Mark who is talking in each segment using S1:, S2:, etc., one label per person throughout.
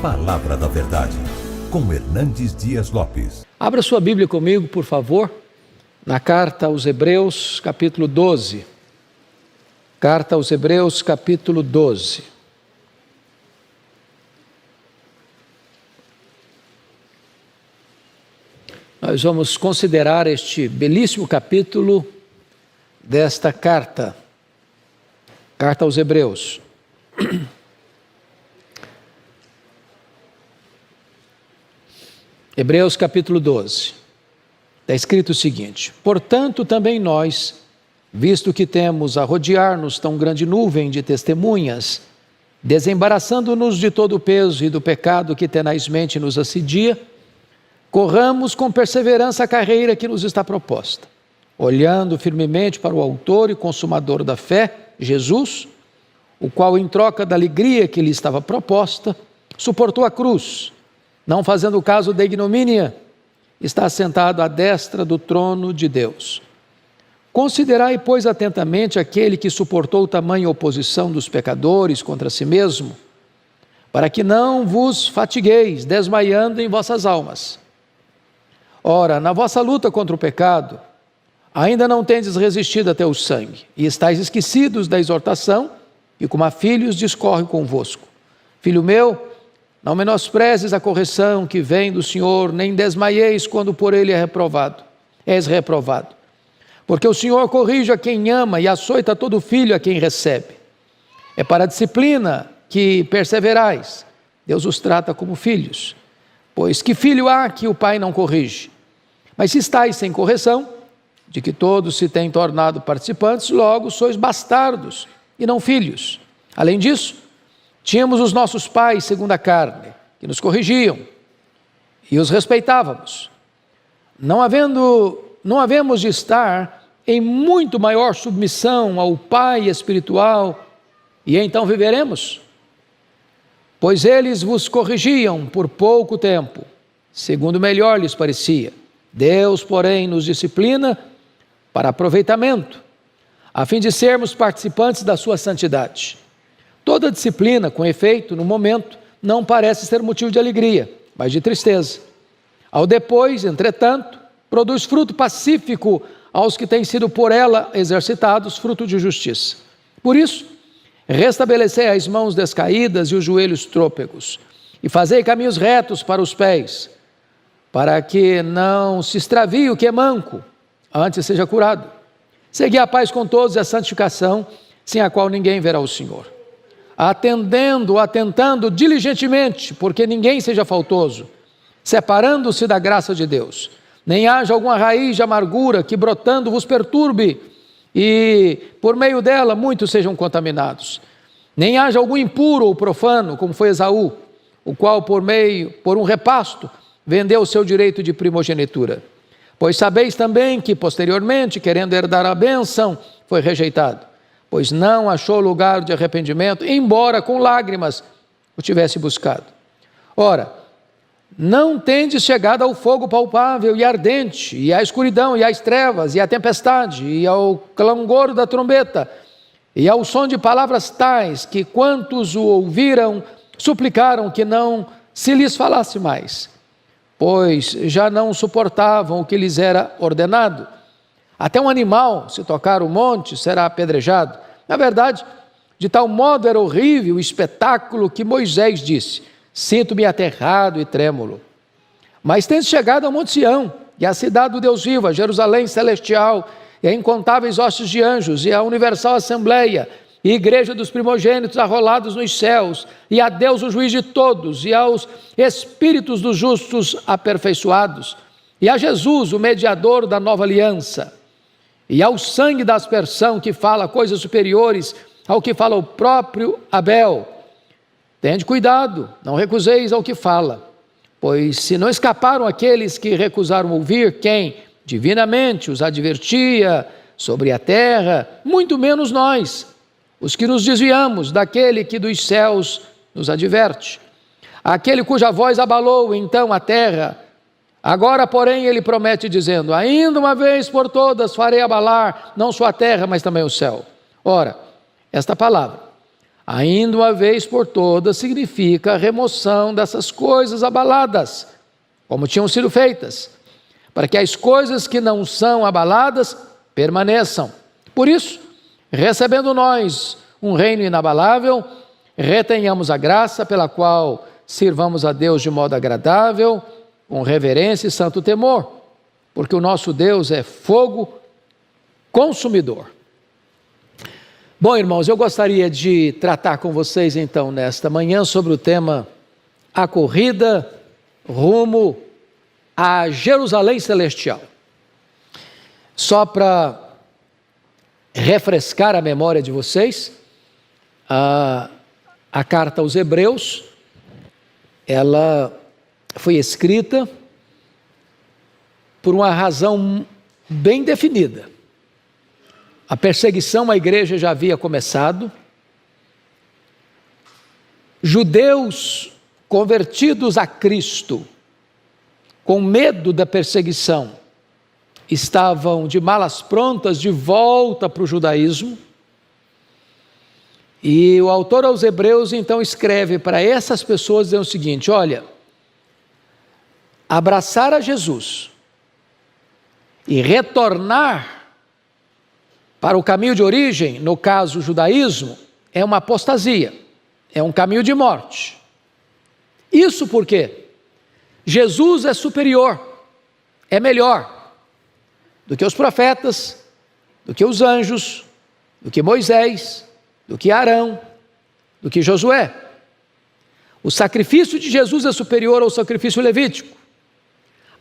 S1: Palavra da Verdade, com Hernandes Dias Lopes.
S2: Abra sua Bíblia comigo, por favor, na carta aos Hebreus, capítulo 12. Carta aos Hebreus, capítulo 12. Nós vamos considerar este belíssimo capítulo desta carta, carta aos Hebreus. Hebreus capítulo 12, está escrito o seguinte: portanto também nós, visto que temos a rodear-nos tão grande nuvem de testemunhas, desembaraçando-nos de todo o peso e do pecado que tenazmente nos assedia, corramos com perseverança a carreira que nos está proposta, olhando firmemente para o autor e consumador da fé, Jesus, o qual, em troca da alegria que lhe estava proposta, suportou a cruz, não fazendo caso da ignomínia, está sentado à destra do trono de Deus. Considerai, pois, atentamente aquele que suportou tamanha oposição dos pecadores contra si mesmo, para que não vos fatigueis, desmaiando em vossas almas. Ora, na vossa luta contra o pecado, ainda não tendes resistido até o sangue, e estáis esquecidos da exortação, e como a filhos discorre convosco. Filho meu, não menosprezes a correção que vem do Senhor, nem desmaieis quando por ele és reprovado. Porque o Senhor corrige a quem ama e açoita todo filho a quem recebe. É para a disciplina que perseverais. Deus os trata como filhos. Pois que filho há que o pai não corrige? Mas se estáis sem correção, de que todos se têm tornado participantes, logo sois bastardos e não filhos. Além disso, tínhamos os nossos pais segundo a carne, que nos corrigiam, e os respeitávamos. Não havemos de estar em muito maior submissão ao Pai espiritual, e então viveremos? Pois eles vos corrigiam por pouco tempo, segundo melhor lhes parecia. Deus, porém, nos disciplina para aproveitamento, a fim de sermos participantes da sua santidade. Toda disciplina, com efeito, no momento, não parece ser motivo de alegria, mas de tristeza. Ao depois, entretanto, produz fruto pacífico aos que têm sido por ela exercitados, fruto de justiça. Por isso, restabelecei as mãos descaídas e os joelhos trôpegos, e fazei caminhos retos para os pés, para que não se extravie o que é manco, antes seja curado. Segui a paz com todos e a santificação, sem a qual ninguém verá o Senhor. Atentando diligentemente, porque ninguém seja faltoso, separando-se da graça de Deus, nem haja alguma raiz de amargura que brotando vos perturbe, e por meio dela muitos sejam contaminados. Nem haja algum impuro ou profano, como foi Esaú, o qual por um repasto, vendeu o seu direito de primogenitura. Pois sabeis também que posteriormente, querendo herdar a bênção, foi rejeitado, pois não achou lugar de arrependimento, embora com lágrimas o tivesse buscado. Ora, não tendes chegado ao fogo palpável e ardente, e à escuridão, e às trevas, e à tempestade, e ao clangor da trombeta, e ao som de palavras tais, que quantos o ouviram, suplicaram que não se lhes falasse mais, pois já não suportavam o que lhes era ordenado. Até um animal, se tocar o monte, será apedrejado. Na verdade, de tal modo era horrível o espetáculo que Moisés disse: sinto-me aterrado e trêmulo. Mas tens chegado ao Monte Sião, e à cidade do Deus vivo, a Jerusalém celestial, e a incontáveis hostes de anjos, e a universal assembleia, e igreja dos primogênitos arrolados nos céus, e a Deus o juiz de todos, e aos espíritos dos justos aperfeiçoados, e a Jesus, o mediador da nova aliança, e ao sangue da aspersão que fala coisas superiores ao que fala o próprio Abel. Tende cuidado, não recuseis ao que fala, pois se não escaparam aqueles que recusaram ouvir quem divinamente os advertia sobre a terra, muito menos nós, os que nos desviamos daquele que dos céus nos adverte. Aquele cuja voz abalou então a terra, agora, porém, ele promete dizendo: ainda uma vez por todas farei abalar não só a terra, mas também o céu. Ora, esta palavra ainda uma vez por todas, significa a remoção dessas coisas abaladas, como tinham sido feitas, para que as coisas que não são abaladas permaneçam. Por isso, recebendo nós um reino inabalável, retenhamos a graça pela qual sirvamos a Deus de modo agradável, com reverência e santo temor, porque o nosso Deus é fogo consumidor. Bom, irmãos, eu gostaria de tratar com vocês então nesta manhã sobre o tema a corrida rumo a Jerusalém Celestial. Só para refrescar a memória de vocês, a carta aos Hebreus, ela foi escrita por uma razão bem definida. A perseguição à igreja já havia começado. Judeus convertidos a Cristo, com medo da perseguição, estavam de malas prontas de volta para o judaísmo. E o autor aos Hebreus então escreve para essas pessoas dizendo o seguinte: olha, abraçar a Jesus e retornar para o caminho de origem, no caso o judaísmo, é uma apostasia, é um caminho de morte. Isso porque Jesus é superior, é melhor do que os profetas, do que os anjos, do que Moisés, do que Arão, do que Josué. O sacrifício de Jesus é superior ao sacrifício levítico.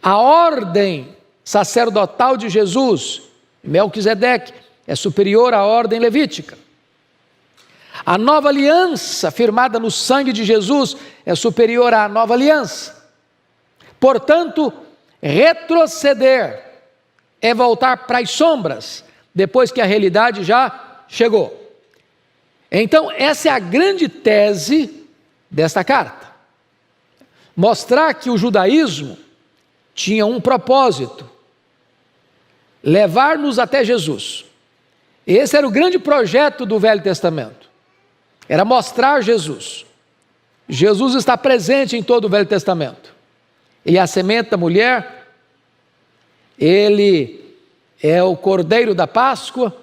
S2: A ordem sacerdotal de Jesus, Melquisedeque, é superior à ordem levítica. A nova aliança firmada no sangue de Jesus é superior à nova aliança. Portanto, retroceder é voltar para as sombras, depois que a realidade já chegou. Então, essa é a grande tese desta carta. Mostrar que o judaísmo tinha um propósito: levar-nos até Jesus. Esse era o grande projeto do Velho Testamento, era mostrar Jesus. Jesus está presente em todo o Velho Testamento. Ele é a semente da mulher, ele é o cordeiro da Páscoa,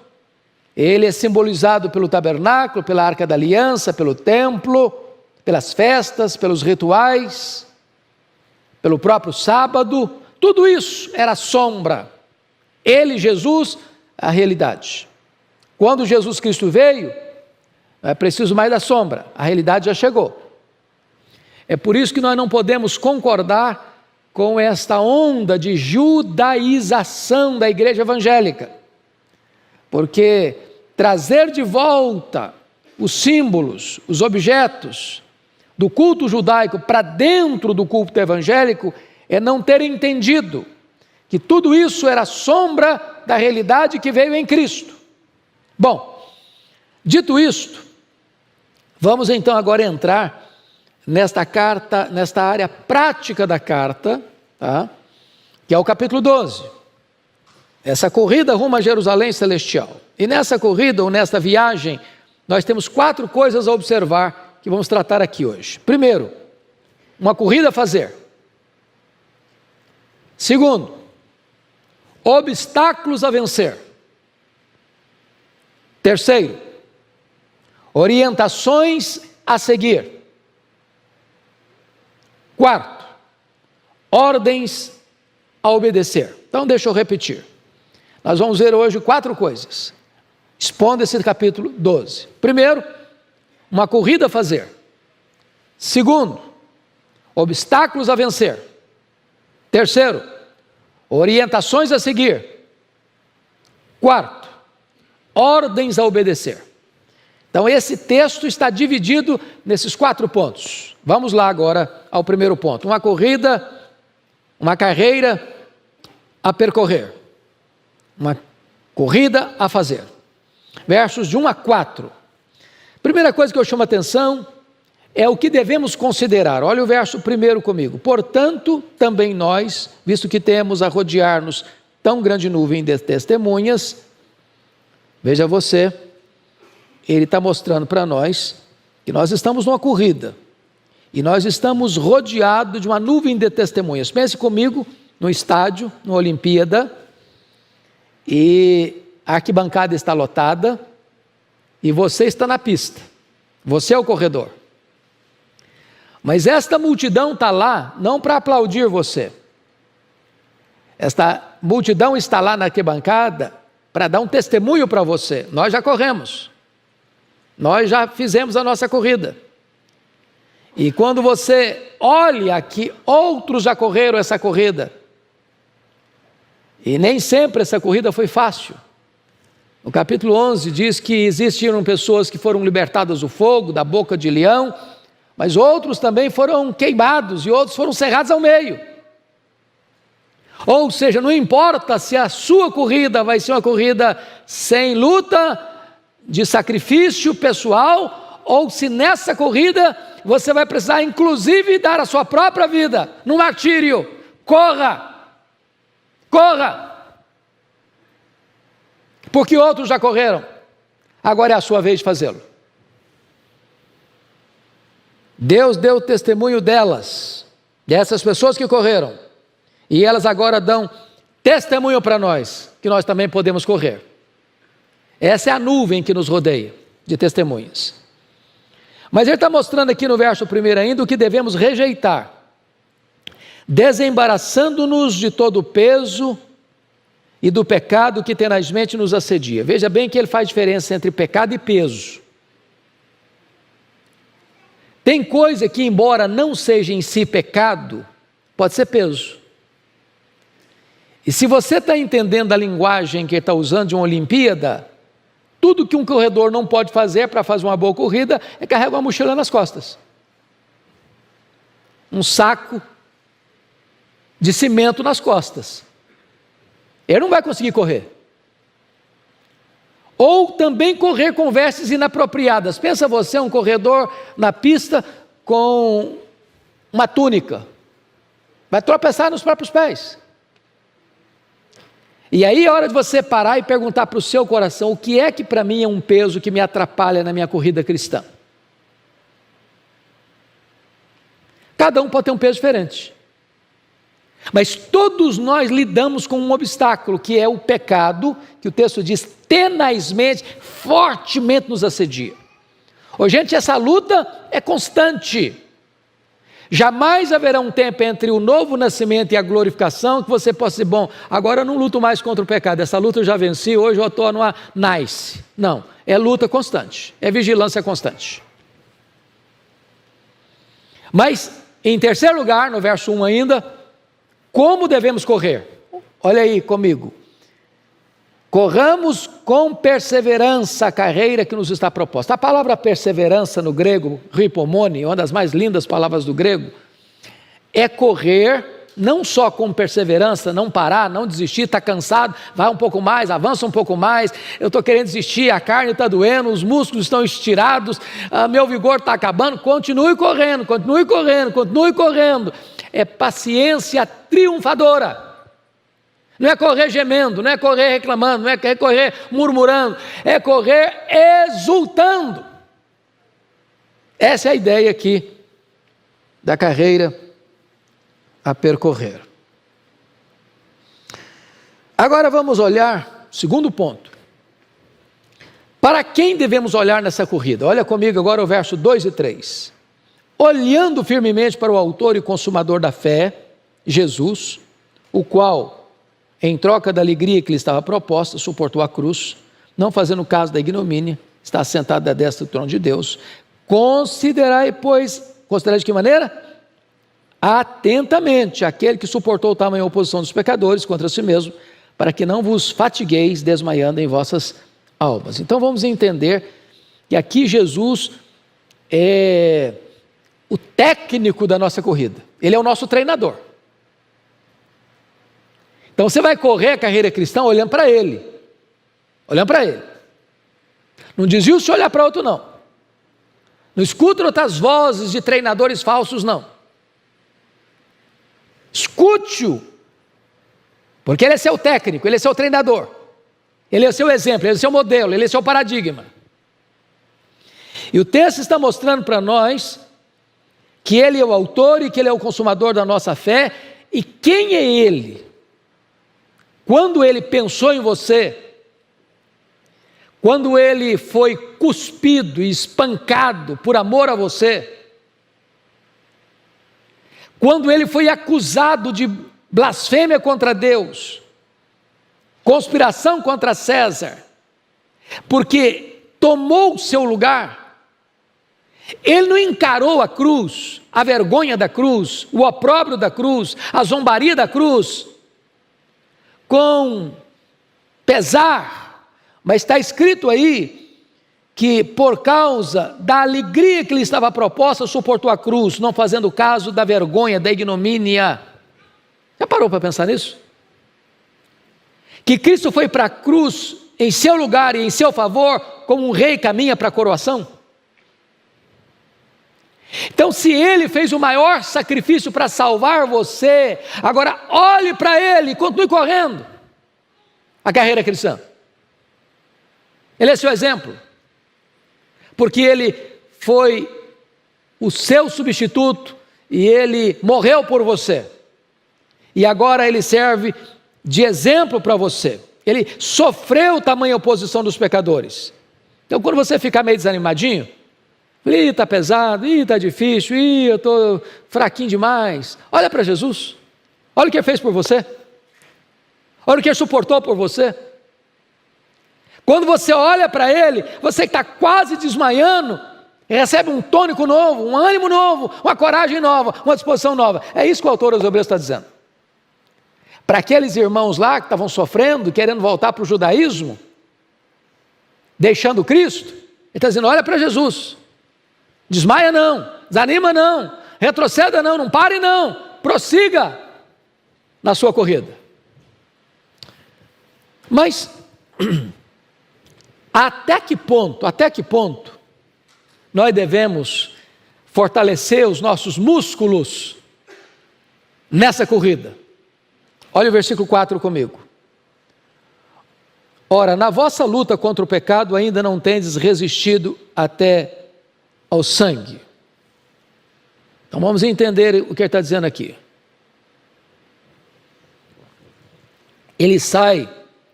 S2: ele é simbolizado pelo tabernáculo, pela arca da aliança, pelo templo, pelas festas, pelos rituais, pelo próprio sábado. Tudo isso era sombra. Ele, Jesus, a realidade. Quando Jesus Cristo veio, não é preciso mais da sombra, a realidade já chegou. É por isso que nós não podemos concordar com esta onda de judaização da igreja evangélica, porque trazer de volta os símbolos, os objetos do culto judaico para dentro do culto evangélico é não ter entendido que tudo isso era sombra da realidade que veio em Cristo. Bom, dito isto, vamos então agora entrar nesta carta, nesta área prática da carta, tá? Que é o capítulo 12. Essa corrida rumo a Jerusalém Celestial. E nessa corrida, ou nesta viagem, nós temos 4 coisas a observar que vamos tratar aqui hoje. Primeiro, uma corrida a fazer. Segundo, obstáculos a vencer. Terceiro, orientações a seguir. Quarto, ordens a obedecer. Então deixa eu repetir. Nós vamos ver hoje 4 coisas. Expondo esse capítulo 12. Primeiro, uma corrida a fazer. Segundo, obstáculos a vencer. Terceiro, orientações a seguir. Quarto, ordens a obedecer. Então esse texto está dividido nesses 4 pontos. Vamos lá agora ao primeiro ponto. Uma corrida, uma carreira a percorrer. Uma corrida a fazer. Versos de 1 a 4. Primeira coisa que eu chamo a atenção é o que devemos considerar. Olha o verso primeiro comigo. Portanto, também nós, visto que temos a rodear-nos tão grande nuvem de testemunhas, veja você, ele está mostrando para nós que nós estamos numa corrida e nós estamos rodeados de uma nuvem de testemunhas. Pense comigo no estádio, na Olimpíada, e a arquibancada está lotada e você está na pista, você é o corredor. Mas esta multidão está lá não para aplaudir você. Esta multidão está lá na arquibancada para dar um testemunho para você. Nós já corremos. Nós já fizemos a nossa corrida. E quando você olha que outros já correram essa corrida, e nem sempre essa corrida foi fácil. No capítulo 11 diz que existiram pessoas que foram libertadas do fogo, da boca de leão, mas outros também foram queimados e outros foram cerrados ao meio. Ou seja, não importa se a sua corrida vai ser uma corrida sem luta, de sacrifício pessoal, ou se nessa corrida você vai precisar inclusive dar a sua própria vida no martírio. Corra! Corra! Porque outros já correram, agora é a sua vez de fazê-lo. Deus deu testemunho delas, dessas pessoas que correram, e elas agora dão testemunho para nós, que nós também podemos correr. Essa é a nuvem que nos rodeia, de testemunhas. Mas ele está mostrando aqui no verso 1 ainda o que devemos rejeitar, desembaraçando-nos de todo o peso e do pecado que tenazmente nos assedia. Veja bem que ele faz diferença entre pecado e peso. Tem coisa que, embora não seja em si pecado, pode ser peso. E se você está entendendo a linguagem que ele está usando de uma Olimpíada, tudo que um corredor não pode fazer para fazer uma boa corrida é carregar uma mochila nas costas. Um saco de cimento nas costas. Ele não vai conseguir correr. Ou também correr com vestes inapropriadas. Pensa você, um corredor na pista com uma túnica. Vai tropeçar nos próprios pés. E aí é hora de você parar e perguntar para o seu coração, o que é que para mim é um peso que me atrapalha na minha corrida cristã? Cada um pode ter um peso diferente. Mas todos nós lidamos com um obstáculo, que é o pecado, que o texto diz, tenazmente, fortemente nos assedia. Ô, gente, essa luta é constante. Jamais haverá um tempo entre o novo nascimento e a glorificação que você possa dizer, bom, agora eu não luto mais contra o pecado, essa luta eu já venci, hoje eu estou numa nice. Não, é luta constante, é vigilância constante. Mas, em terceiro lugar, no verso 1 ainda, como devemos correr? Olha aí comigo. Corramos com perseverança a carreira que nos está proposta. A palavra perseverança no grego, ripomone, uma das mais lindas palavras do grego, é correr não só com perseverança, não parar, não desistir, está cansado, vai um pouco mais, avança um pouco mais, eu estou querendo desistir, a carne está doendo, os músculos estão estirados, meu vigor está acabando, continue correndo, continue correndo, continue correndo. É paciência triunfadora. Não é correr gemendo, não é correr reclamando, não é correr murmurando, é correr exultando. Essa é a ideia aqui da carreira a percorrer. Agora vamos olhar, segundo ponto. Para quem devemos olhar nessa corrida? Olha comigo agora o verso 2 e 3. Olhando firmemente para o autor e consumador da fé, Jesus, o qual, em troca da alegria que lhe estava proposta, suportou a cruz, não fazendo caso da ignomínia, está sentado à destra do trono de Deus. Considerai, pois, considerai de que maneira? Atentamente aquele que suportou tamanha oposição dos pecadores contra si mesmo, para que não vos fatigueis desmaiando em vossas almas. Então vamos entender que aqui Jesus é o técnico da nossa corrida, ele é o nosso treinador. Então você vai correr a carreira cristã olhando para ele, não desvia se olhar para outro não, não escuta outras vozes de treinadores falsos não, escute-o, porque ele é seu técnico, ele é seu treinador, ele é seu exemplo, ele é seu modelo, ele é seu paradigma. E o texto está mostrando para nós que Ele é o autor e que Ele é o consumador da nossa fé. E quem é Ele? Quando Ele pensou em você, quando Ele foi cuspido e espancado por amor a você, quando Ele foi acusado de blasfêmia contra Deus, conspiração contra César, porque tomou o seu lugar, Ele não encarou a cruz, a vergonha da cruz, o opróbrio da cruz, a zombaria da cruz, com pesar, mas está escrito aí que por causa da alegria que lhe estava proposta, suportou a cruz, não fazendo caso da vergonha, da ignomínia. Já parou para pensar nisso? Que Cristo foi para a cruz em seu lugar e em seu favor, como um rei caminha para a coroação? Então, se Ele fez o maior sacrifício para salvar você, agora olhe para Ele e continue correndo a carreira cristã. Ele é seu exemplo, porque Ele foi o seu substituto e Ele morreu por você. E agora Ele serve de exemplo para você. Ele sofreu tamanha oposição dos pecadores. Então, quando você ficar meio desanimadinho, está pesado, está difícil, eu estou fraquinho demais, olha para Jesus, olha o que Ele fez por você, olha o que Ele suportou por você. Quando você olha para Ele, você que está quase desmaiando, recebe um tônico novo, um ânimo novo, uma coragem nova, uma disposição nova. É isso que o autor aos Hebreus está dizendo. Para aqueles irmãos lá que estavam sofrendo, querendo voltar para o judaísmo, deixando Cristo, Ele está dizendo, olha para Jesus, desmaia não, desanima não, retroceda não pare não, prossiga na sua corrida. Mas até que ponto nós devemos fortalecer os nossos músculos nessa corrida? Olha o versículo 4 comigo. Ora, na vossa luta contra o pecado ainda não tendes resistido até ao sangue. Então vamos entender o que ele está dizendo aqui. Ele sai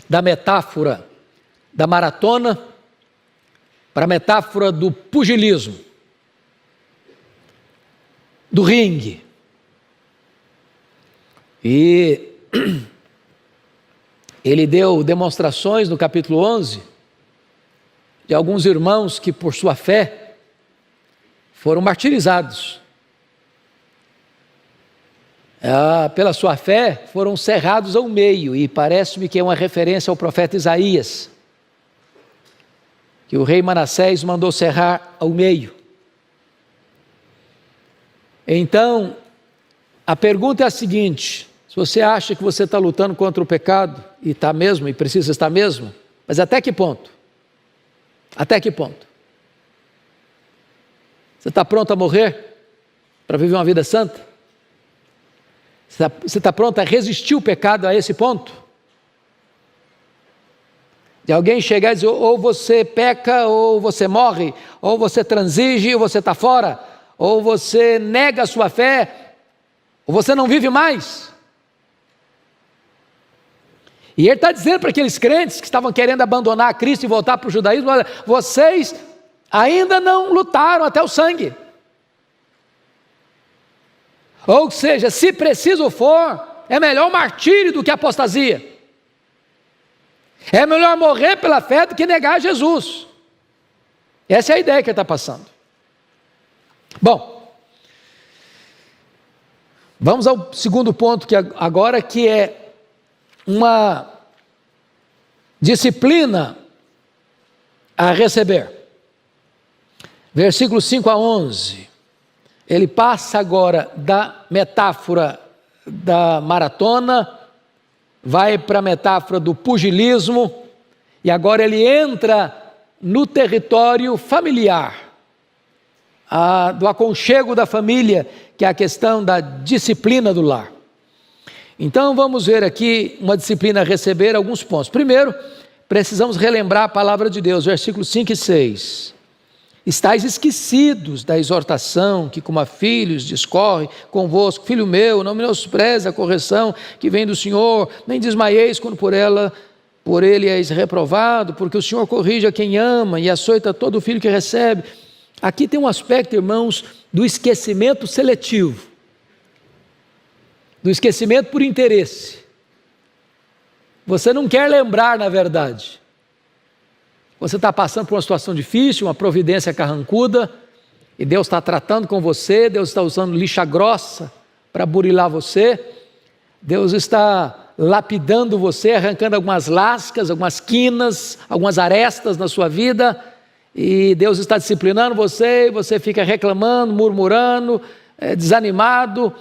S2: da metáfora da maratona para a metáfora do pugilismo, do ringue. E ele deu demonstrações no capítulo 11 de alguns irmãos que por sua fé foram martirizados. Pela sua fé foram cerrados ao meio, e parece-me que é uma referência ao profeta Isaías, que o rei Manassés mandou cerrar ao meio. Então, a pergunta é a seguinte: se você acha que você está lutando contra o pecado, e está mesmo, e precisa estar mesmo, mas até que ponto? Até que ponto? Você está pronto a morrer para viver uma vida santa? Você está pronto a resistir o pecado a esse ponto? De alguém chegar e dizer, ou você peca, ou você morre, ou você transige, ou você está fora, ou você nega a sua fé, ou você não vive mais. E ele está dizendo para aqueles crentes que estavam querendo abandonar a Cristo e voltar para o judaísmo, olha, vocês ainda não lutaram até o sangue. Ou seja, se preciso for, é melhor o martírio do que a apostasia. É melhor morrer pela fé do que negar Jesus. Essa é a ideia que ele está passando. Bom, vamos ao segundo ponto que agora, que é uma disciplina a receber. Versículos 5 a 11. Ele passa agora da metáfora da maratona, vai para a metáfora do pugilismo, e agora ele entra no território familiar, do aconchego da família, que é a questão da disciplina do lar. Então vamos ver aqui uma disciplina a receber, alguns pontos. Primeiro, precisamos relembrar a palavra de Deus, versículos 5 e 6. estáis esquecidos da exortação que como a filhos discorre convosco. Filho meu, não menospreze a correção que vem do Senhor, nem desmaieis quando por ele és reprovado, porque o Senhor corrige a quem ama e açoita todo filho que recebe. Aqui tem um aspecto, irmãos, do esquecimento seletivo, do esquecimento por interesse. Você não quer lembrar, na verdade. Você está passando por uma situação difícil, uma providência carrancuda, e Deus está tratando com você, Deus está usando lixa grossa para burilar você, Deus está lapidando você, arrancando algumas lascas, algumas quinas, algumas arestas na sua vida, e Deus está disciplinando você, e você fica reclamando, murmurando, desanimado.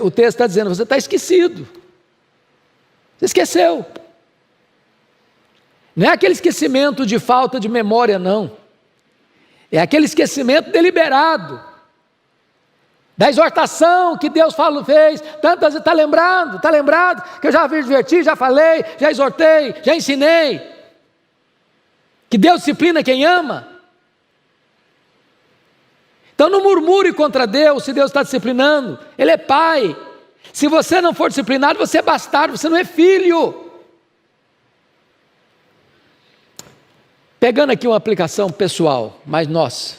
S2: O texto está dizendo, você está esquecido, você esqueceu. Não é aquele esquecimento de falta de memória, não. É aquele esquecimento deliberado, da exortação que Deus fez, tantas vezes, está lembrado, que eu já adverti, já falei, já exortei, já ensinei, que Deus disciplina quem ama. Então não murmure contra Deus se Deus está disciplinando, Ele é Pai. Se você não for disciplinado, você é bastardo, você não é filho. Pegando aqui uma aplicação pessoal, mais nossa.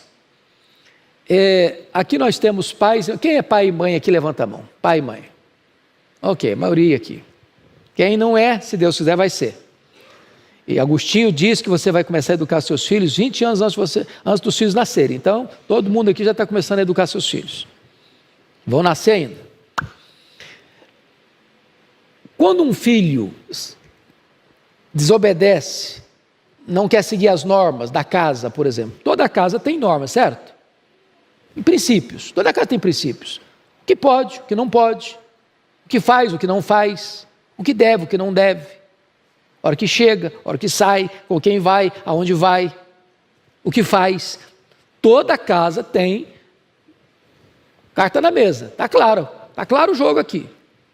S2: Aqui nós temos pais. Quem é pai e mãe aqui, levanta a mão. Pai e mãe. Ok, a maioria aqui. Quem não é, se Deus quiser, vai ser. E Agostinho diz que você vai começar a educar seus filhos 20 anos antes dos filhos nascerem. Então, todo mundo aqui já está começando a educar seus filhos. Vão nascer ainda. Quando um filho desobedece, não quer seguir as normas da casa, por exemplo. Toda casa tem normas, certo? Em princípios, toda casa tem princípios. O que pode, o que não pode, o que faz, o que não faz, o que deve, o que não deve. A hora que chega, a hora que sai, com quem vai, aonde vai, o que faz. Toda casa tem carta na mesa, está claro o jogo aqui.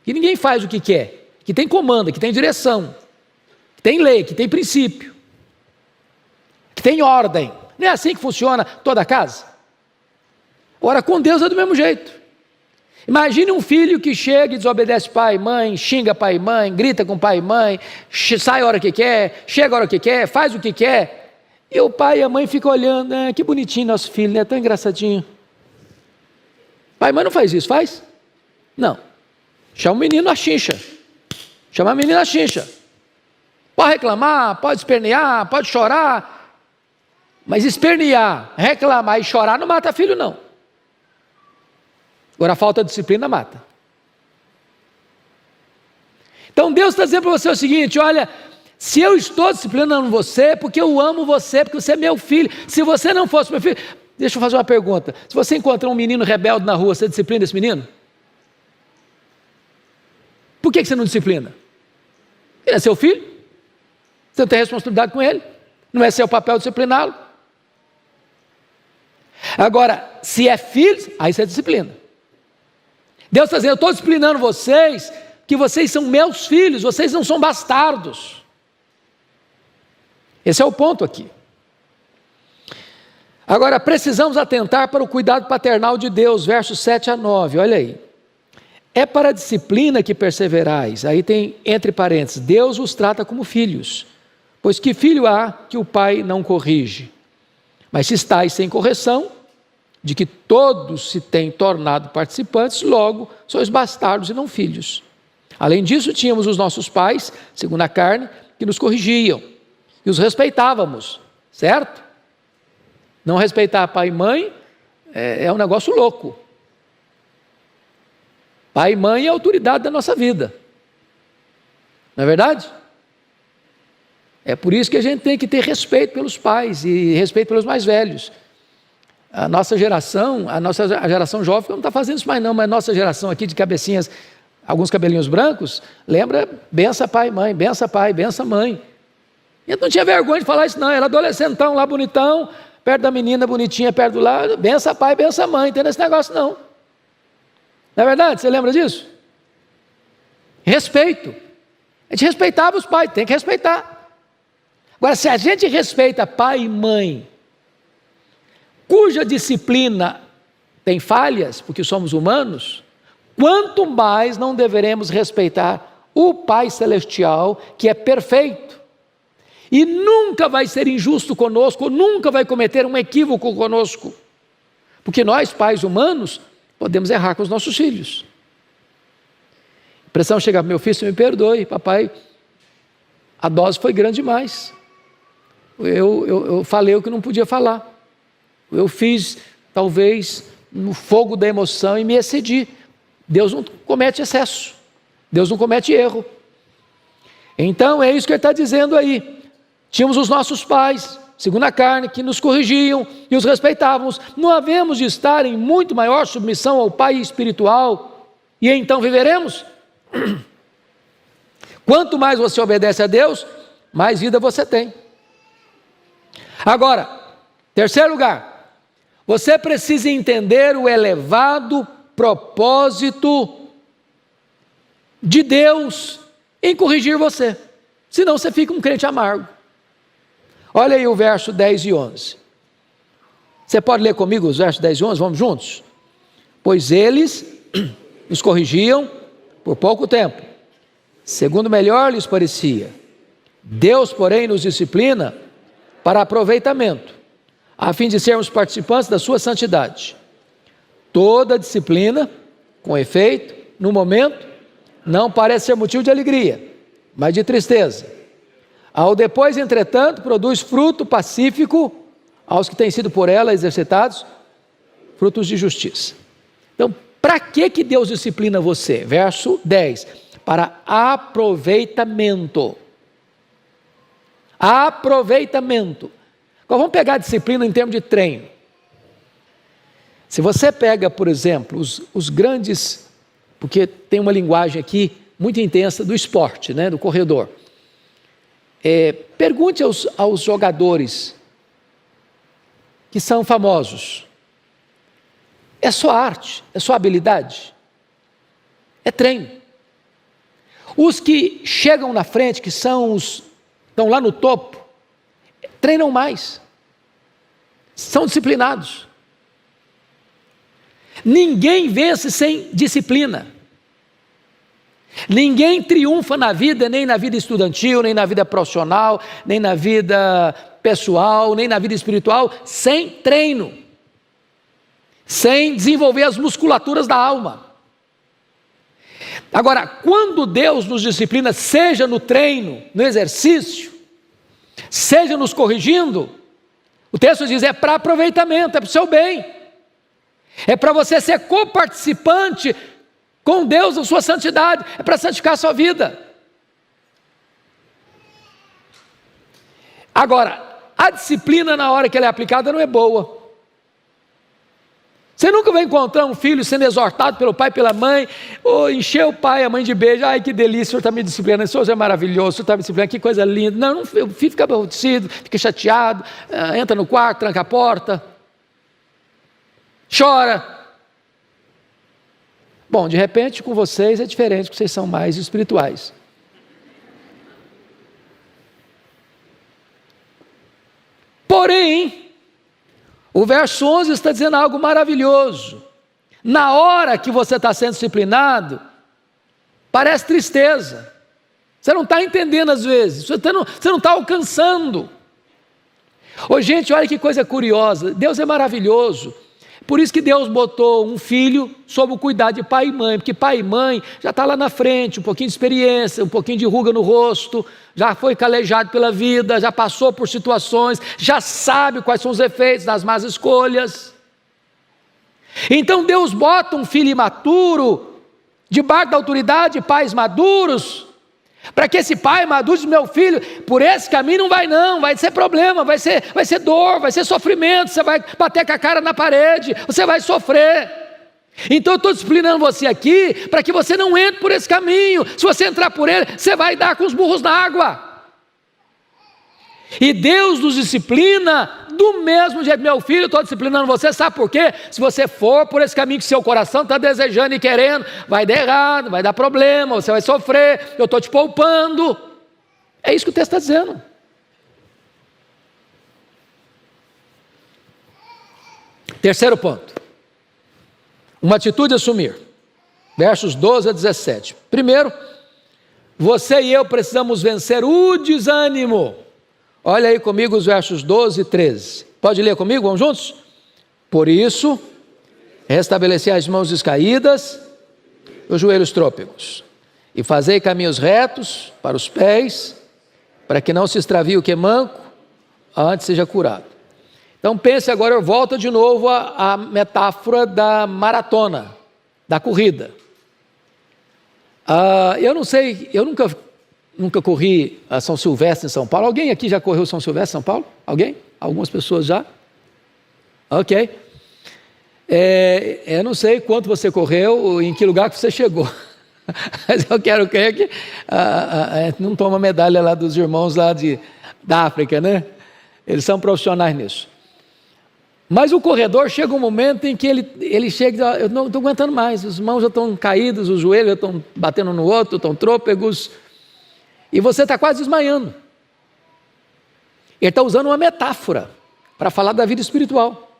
S2: Que ninguém faz o que quer, que tem comanda, que tem direção, que tem lei, que tem princípio, que tem ordem. Não é assim que funciona toda a casa? Ora, com Deus é do mesmo jeito. Imagine um filho que chega e desobedece pai e mãe, xinga pai e mãe, grita com pai e mãe, sai a hora que quer, chega a hora que quer, faz o que quer, e o pai e a mãe ficam olhando, que bonitinho nosso filho, né? Tão engraçadinho. Pai e mãe não faz isso, faz? Não. Chama o menino na chincha. Chama a menina na chincha. Pode reclamar, pode espernear, pode chorar, mas espernear, reclamar e chorar não mata filho, não. Agora a falta de disciplina mata. Então Deus está dizendo para você o seguinte: olha, se eu estou disciplinando você, é porque eu amo você, porque você é meu filho. Se você não fosse meu filho, deixa eu fazer uma pergunta. Se você encontrar um menino rebelde na rua, você disciplina esse menino? Por que você não disciplina? Ele é seu filho, você não tem responsabilidade com ele, não é seu papel discipliná-lo. Agora, se é filho, aí você disciplina. Deus está dizendo: eu estou disciplinando vocês, que vocês são meus filhos, vocês não são bastardos. Esse é o ponto aqui. Agora, precisamos atentar para o cuidado paternal de Deus, versos 7 a 9, olha aí. É para a disciplina que perseverais, aí tem entre parênteses, Deus os trata como filhos, pois que filho há que o pai não corrige? Mas se estáis sem correção, de que todos se têm tornado participantes, logo sois bastardos e não filhos. Além disso, tínhamos os nossos pais, segundo a carne, que nos corrigiam, e os respeitávamos, certo? Não respeitar pai e mãe é um negócio louco. Pai e mãe é a autoridade da nossa vida, não é verdade? É por isso que a gente tem que ter respeito pelos pais e respeito pelos mais velhos. A nossa geração jovem não está fazendo isso mais não, mas a nossa geração aqui de cabecinhas, alguns cabelinhos brancos, lembra, bença pai e mãe, bença pai, bença mãe. E eu não tinha vergonha de falar isso não, era adolescentão lá bonitão, perto da menina bonitinha, perto do lado, bença pai, bença mãe, não tem esse negócio não. Não é verdade? Você lembra disso? Respeito. A gente respeitava os pais, tem que respeitar. Agora, se a gente respeita pai e mãe, cuja disciplina tem falhas, porque somos humanos, quanto mais não deveremos respeitar o Pai Celestial, que é perfeito, e nunca vai ser injusto conosco, nunca vai cometer um equívoco conosco, porque nós, pais humanos, podemos errar com os nossos filhos. A impressão chega para meu filho: você me perdoe, papai, a dose foi grande demais, eu falei o que não podia falar, eu fiz, talvez, no fogo da emoção e me excedi. Deus não comete excesso, Deus não comete erro. Então é isso que ele está dizendo aí. Tínhamos os nossos pais, segundo a carne, que nos corrigiam e os respeitávamos. Não havemos de estar em muito maior submissão ao Pai espiritual, e então viveremos? Quanto mais você obedece a Deus, mais vida você tem. Agora, terceiro lugar, você precisa entender o elevado propósito de Deus em corrigir você, senão você fica um crente amargo. Olha aí o verso 10 e 11. Você pode ler comigo os versos 10 e 11? Vamos juntos? Pois eles nos corrigiam por pouco tempo, segundo melhor lhes parecia. Deus, porém, nos disciplina para aproveitamento, a fim de sermos participantes da sua santidade. Toda disciplina, com efeito, no momento, não parece ser motivo de alegria, mas de tristeza. Ao depois, entretanto, produz fruto pacífico aos que têm sido por ela exercitados, frutos de justiça. Então, para que Deus disciplina você? Verso 10, para aproveitamento. Aproveitamento. Agora vamos pegar a disciplina em termos de treino. Se você pega, por exemplo, os grandes, porque tem uma linguagem aqui muito intensa do esporte, né, do corredor. Pergunte aos jogadores que são famosos. É só arte, é só habilidade, é treino. Os que chegam na frente, que estão lá no topo, treinam mais, são disciplinados. Ninguém vence sem disciplina. Ninguém triunfa na vida, nem na vida estudantil, nem na vida profissional, nem na vida pessoal, nem na vida espiritual, sem treino, sem desenvolver as musculaturas da alma. Agora, quando Deus nos disciplina, seja no treino, no exercício, seja nos corrigindo, o texto diz, é para aproveitamento, é para o seu bem, é para você ser coparticipante com Deus na sua santidade, é para santificar a sua vida. Agora, a disciplina na hora que ela é aplicada não é boa. Você nunca vai encontrar um filho sendo exortado pelo pai e pela mãe, ou encher o pai e a mãe de beijo, ai que delícia, o senhor está me disciplinando, o senhor é maravilhoso, o senhor está me disciplinando, que coisa linda. Não, o filho fica aborrecido, fica chateado, entra no quarto, tranca a porta, chora. Bom, de repente com vocês é diferente, porque vocês são mais espirituais. Porém, o verso 11 está dizendo algo maravilhoso. Na hora que você está sendo disciplinado, parece tristeza. Você não está entendendo às vezes, você não está alcançando. Ô gente, olha que coisa curiosa, Deus é maravilhoso. Por isso que Deus botou um filho sob o cuidado de pai e mãe, porque pai e mãe já está lá na frente, um pouquinho de experiência, um pouquinho de ruga no rosto, já foi calejado pela vida, já passou por situações, já sabe quais são os efeitos das más escolhas. Então Deus bota um filho imaturo, debaixo da autoridade de pais maduros, para que esse pai maduro diz, meu filho, por esse caminho não, vai ser problema, vai ser dor, vai ser sofrimento, você vai bater com a cara na parede, você vai sofrer. Então eu estou disciplinando você aqui, para que você não entre por esse caminho. Se você entrar por ele, você vai dar com os burros na água. E Deus nos disciplina do mesmo jeito. Meu filho, estou disciplinando você, sabe por quê? Se você for por esse caminho que seu coração está desejando e querendo, vai dar errado, vai dar problema, você vai sofrer, eu estou te poupando. É isso que o texto está dizendo. Terceiro ponto. Uma atitude a assumir. Versos 12 a 17. Primeiro, você e eu precisamos vencer o desânimo. Olha aí comigo os versos 12 e 13. Pode ler comigo? Vamos juntos? Por isso, restabeleci as mãos descaídas, os joelhos trôpegos, e fazei caminhos retos para os pés, para que não se extravie o que é manco, antes seja curado. Então pense agora, eu volto de novo à metáfora da maratona, da corrida. Eu não sei, eu nunca corri a São Silvestre em São Paulo. Alguém aqui já correu São Silvestre em São Paulo? Alguém? Algumas pessoas já? Ok. Eu não sei quanto você correu, em que lugar que você chegou. Mas eu quero crer que não toma medalha lá dos irmãos lá da África, né? Eles são profissionais nisso. Mas o corredor chega um momento em que ele chega e diz, eu não estou aguentando mais, as mãos já estão caídas, os joelhos já estão batendo no outro, estão trôpegos, e você está quase desmaiando. Ele está usando uma metáfora para falar da vida espiritual.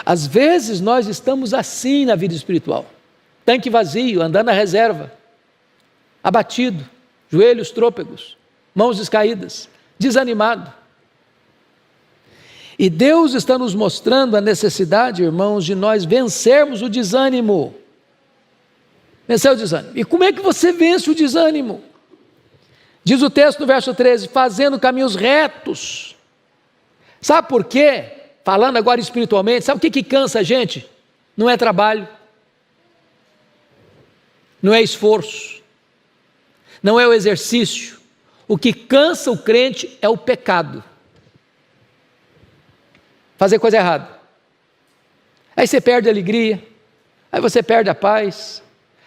S2: Às vezes nós estamos assim na vida espiritual, tanque vazio, andando na reserva, abatido, joelhos trôpegos, mãos descaídas, desanimado. E Deus está nos mostrando a necessidade, irmãos, de nós vencermos o desânimo. Vencer o desânimo. E como é que você vence o desânimo? Diz o texto no verso 13, fazendo caminhos retos. Sabe por quê? Falando agora espiritualmente, sabe o que cansa a gente? Não é trabalho, não é esforço, não é o exercício. O que cansa o crente é o pecado. Fazer coisa errada. Aí você perde a alegria, aí você perde a paz,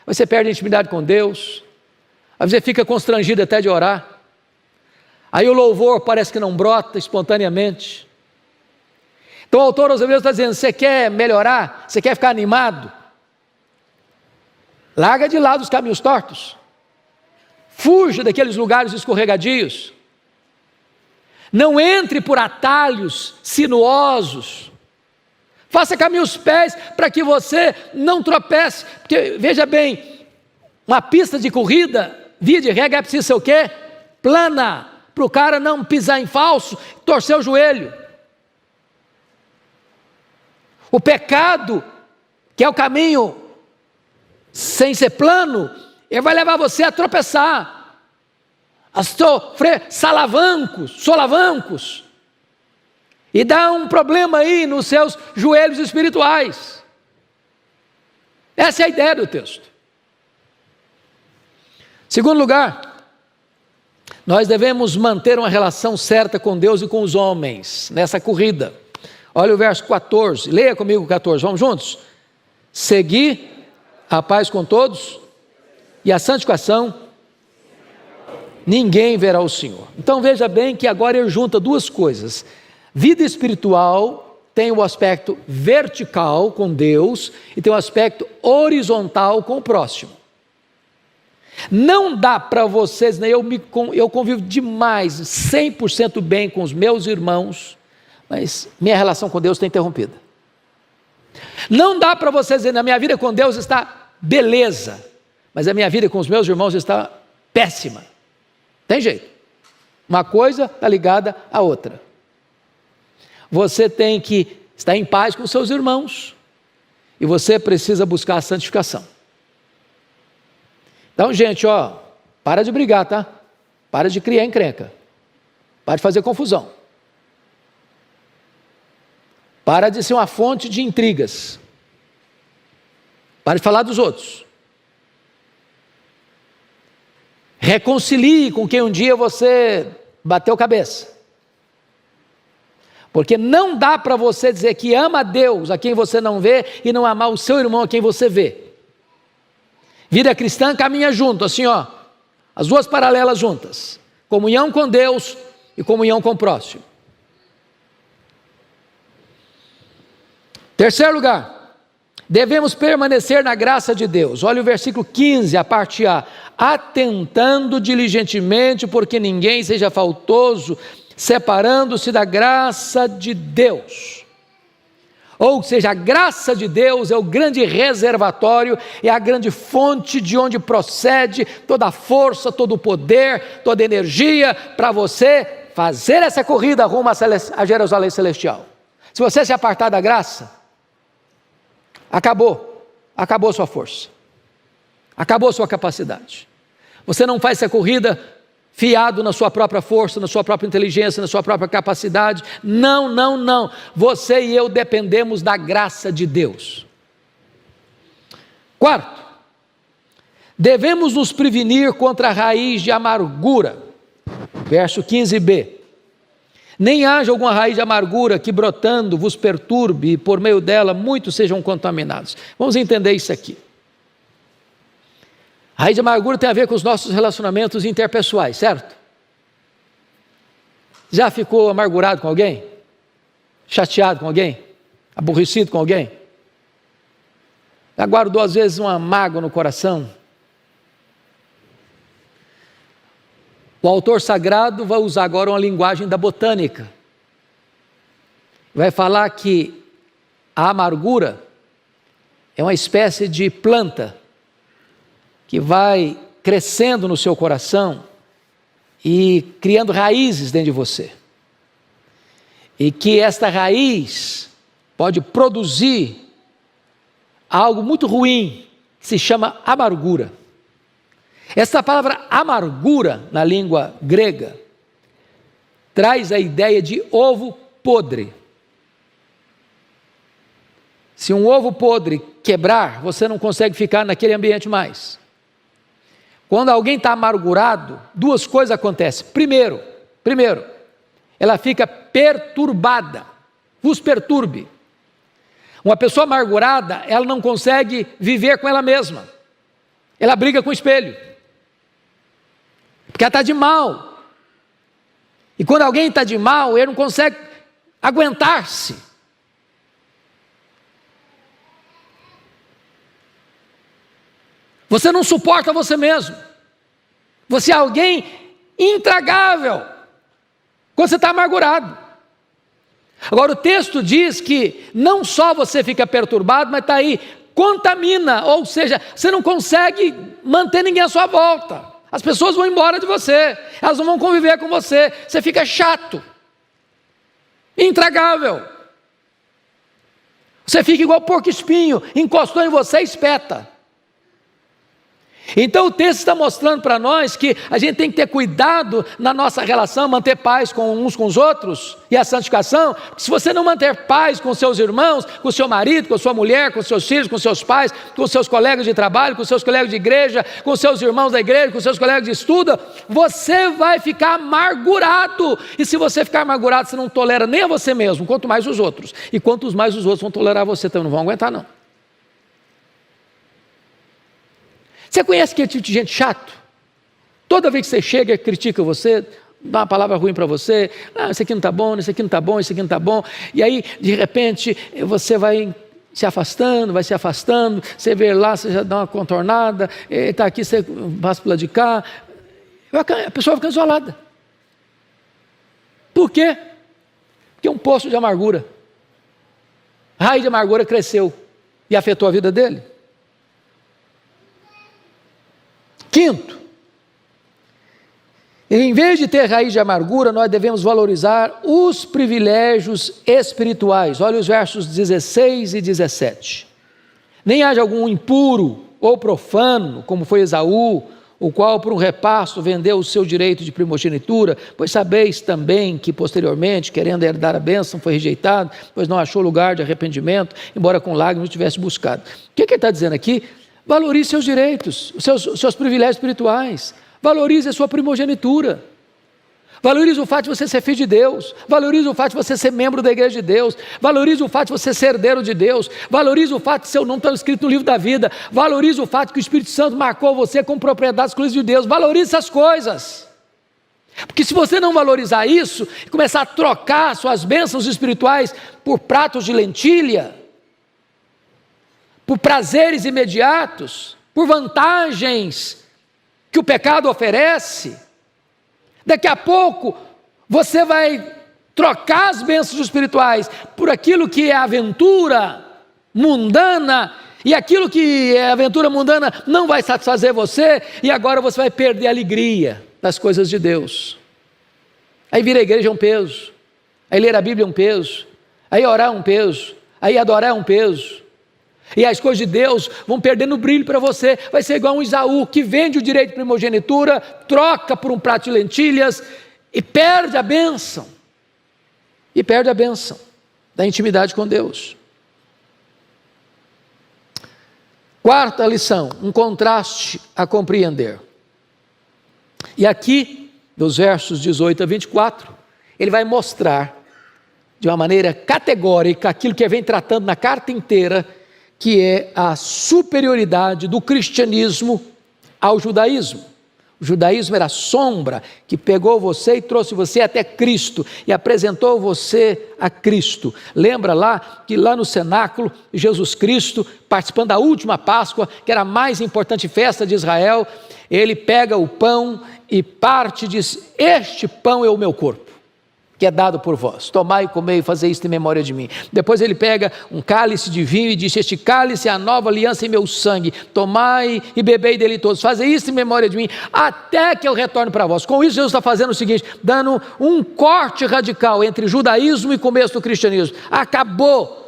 S2: aí você perde a intimidade com Deus, aí você fica constrangido até de orar, aí o louvor parece que não brota espontaneamente. Então o autor aos Hebreus está dizendo, você quer melhorar, você quer ficar animado? Larga de lado os caminhos tortos, fuja daqueles lugares escorregadios, não entre por atalhos sinuosos, faça caminhos pés para que você não tropece, porque veja bem, uma pista de corrida, via de regra, é preciso ser o quê? Plana, para o cara não pisar em falso, torcer o joelho. O pecado, que é o caminho sem ser plano, ele vai levar você a tropeçar, a sofrer solavancos, e dá um problema aí nos seus joelhos espirituais. Essa é a ideia do texto. Segundo lugar, nós devemos manter uma relação certa com Deus e com os homens, nessa corrida. Olha o verso 14, leia comigo o 14, vamos juntos? Seguir a paz com todos e a santificação, ninguém verá o Senhor. Então veja bem que agora ele junta duas coisas. Vida espiritual tem o aspecto vertical com Deus e tem o aspecto horizontal com o próximo. Não dá para vocês, né? Eu convivo demais, 100% bem com os meus irmãos, mas minha relação com Deus está interrompida. Não dá para vocês dizer, na minha vida com Deus está beleza, mas a minha vida com os meus irmãos está péssima. Tem jeito. Uma coisa está ligada à outra. Você tem que estar em paz com seus irmãos e você precisa buscar a santificação. Então, gente, para de brigar, tá? Para de criar encrenca. Para de fazer confusão. Para de ser uma fonte de intrigas. Para de falar dos outros. Reconcilie com quem um dia você bateu cabeça. Porque não dá para você dizer que ama a Deus a quem você não vê e não amar o seu irmão a quem você vê. Vida cristã caminha junto, assim as duas paralelas juntas. Comunhão com Deus e comunhão com o próximo. Terceiro lugar, devemos permanecer na graça de Deus. Olha o versículo 15, a parte A. Atentando diligentemente, porque ninguém seja faltoso, separando-se da graça de Deus. Ou seja, a graça de Deus é o grande reservatório, é a grande fonte de onde procede toda a força, todo o poder, toda a energia para você fazer essa corrida rumo a Jerusalém Celestial. Se você se apartar da graça, acabou sua força, acabou sua capacidade. Você não faz essa corrida fiado na sua própria força, na sua própria inteligência, na sua própria capacidade. Não, não, não. Você e eu dependemos da graça de Deus. Quarto, devemos nos prevenir contra a raiz de amargura. Verso 15b. Nem haja alguma raiz de amargura que brotando vos perturbe e por meio dela muitos sejam contaminados. Vamos entender isso aqui. A raiz de amargura tem a ver com os nossos relacionamentos interpessoais, certo? Já ficou amargurado com alguém? Chateado com alguém? Aborrecido com alguém? Já guardou às vezes uma mágoa no coração? O autor sagrado vai usar agora uma linguagem da botânica. Vai falar que a amargura é uma espécie de planta que vai crescendo no seu coração e criando raízes dentro de você. E que esta raiz pode produzir algo muito ruim, que se chama amargura. Essa palavra amargura, na língua grega, traz a ideia de ovo podre. Se um ovo podre quebrar, você não consegue ficar naquele ambiente mais. Quando alguém está amargurado, duas coisas acontecem. Primeiro, ela fica perturbada, vos perturbe. Uma pessoa amargurada, ela não consegue viver com ela mesma. Ela briga com o espelho, porque ela está de mal. E quando alguém está de mal, ele não consegue aguentar-se. Você não suporta você mesmo. Você é alguém intragável quando você está amargurado. Agora o texto diz que não só você fica perturbado, mas está aí, contamina, ou seja, você não consegue manter ninguém à sua volta. As pessoas vão embora de você, elas não vão conviver com você, você fica chato, intragável. Você fica igual porco espinho, encostou em você e espeta. Então o texto está mostrando para nós que a gente tem que ter cuidado na nossa relação, manter paz com uns com os outros e a santificação, porque se você não manter paz com seus irmãos, com seu marido, com sua mulher, com seus filhos, com seus pais, com seus colegas de trabalho, com seus colegas de igreja, com seus irmãos da igreja, com seus colegas de estudo, você vai ficar amargurado, e se você ficar amargurado, você não tolera nem a você mesmo, quanto mais os outros, e quantos mais os outros vão tolerar você, também não vão aguentar não. Você conhece aquele tipo de gente chato? Toda vez que você chega, critica você, dá uma palavra ruim para você, isso aqui não está bom, isso aqui não está bom, isso aqui não está bom, e aí de repente você vai se afastando, você vê lá, você já dá uma contornada, está aqui, você passa para lá de cá, a pessoa fica isolada. Por quê? Porque é um poço de amargura, a raiz de amargura cresceu e afetou a vida dele. Quinto, em vez de ter raiz de amargura, nós devemos valorizar os privilégios espirituais. Olha os versos 16 e 17. Nem haja algum impuro ou profano, como foi Esaú, o qual por um repasto vendeu o seu direito de primogenitura, pois sabeis também que posteriormente, querendo herdar a bênção, foi rejeitado, pois não achou lugar de arrependimento, embora com lágrimas tivesse buscado. O que ele está dizendo aqui? Valorize seus direitos, os seus privilégios espirituais. Valorize a sua primogenitura. Valorize o fato de você ser filho de Deus. Valorize o fato de você ser membro da igreja de Deus. Valorize o fato de você ser herdeiro de Deus. Valorize o fato de seu nome estar escrito no livro da vida. Valorize o fato que o Espírito Santo marcou você como propriedade exclusiva de Deus. Valorize essas coisas. Porque se você não valorizar isso e começar a trocar suas bênçãos espirituais por pratos de lentilha, por prazeres imediatos, por vantagens que o pecado oferece, daqui a pouco você vai trocar as bênçãos espirituais por aquilo que é aventura mundana, e aquilo que é aventura mundana não vai satisfazer você, e agora você vai perder a alegria das coisas de Deus. Aí vir à igreja é um peso, aí ler a Bíblia é um peso, aí orar é um peso, aí adorar é um peso, e as coisas de Deus vão perdendo brilho para você. Vai ser igual um Esaú que vende o direito de primogenitura, troca por um prato de lentilhas e perde a bênção, da intimidade com Deus. Quarta lição, um contraste a compreender. E aqui, dos versos 18 a 24, ele vai mostrar de uma maneira categórica aquilo que ele vem tratando na carta inteira, que é a superioridade do cristianismo ao judaísmo. O judaísmo era a sombra que pegou você e trouxe você até Cristo e apresentou você a Cristo. Lembra lá que lá no cenáculo, Jesus Cristo, participando da última Páscoa, que era a mais importante festa de Israel, ele pega o pão e parte e diz: este pão é o meu corpo, que é dado por vós, tomai e comei e fazei isto em memória de mim. Depois ele pega um cálice de vinho e diz: este cálice é a nova aliança em meu sangue, tomai e bebei dele todos, fazei isto em memória de mim, até que eu retorne para vós. Com isso Jesus está fazendo o seguinte, dando um corte radical entre judaísmo e começo do cristianismo. Acabou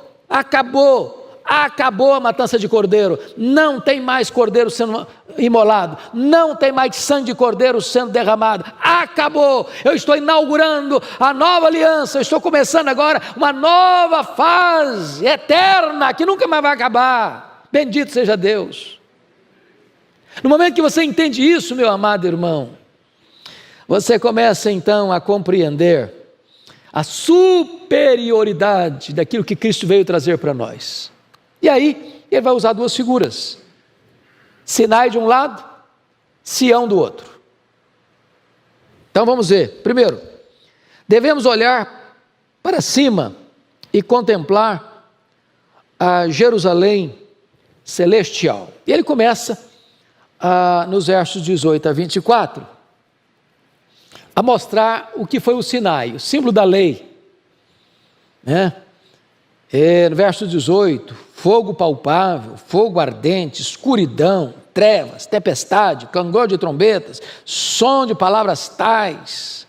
S2: a matança de cordeiro, não tem mais cordeiro sendo imolado, não tem mais sangue de cordeiro sendo derramado, acabou. Eu estou inaugurando a nova aliança, eu estou começando agora uma nova fase eterna, que nunca mais vai acabar. Bendito seja Deus. No momento que você entende isso, meu amado irmão, você começa então a compreender a superioridade daquilo que Cristo veio trazer para nós. E aí, ele vai usar duas figuras: Sinai de um lado, Sião do outro. Então vamos ver. Primeiro, devemos olhar para cima e contemplar a Jerusalém celestial. E ele começa nos versos 18 a 24 a mostrar o que foi o Sinai, o símbolo da lei, né? No verso 18, fogo palpável, fogo ardente, escuridão, trevas, tempestade, clangor de trombetas, som de palavras tais,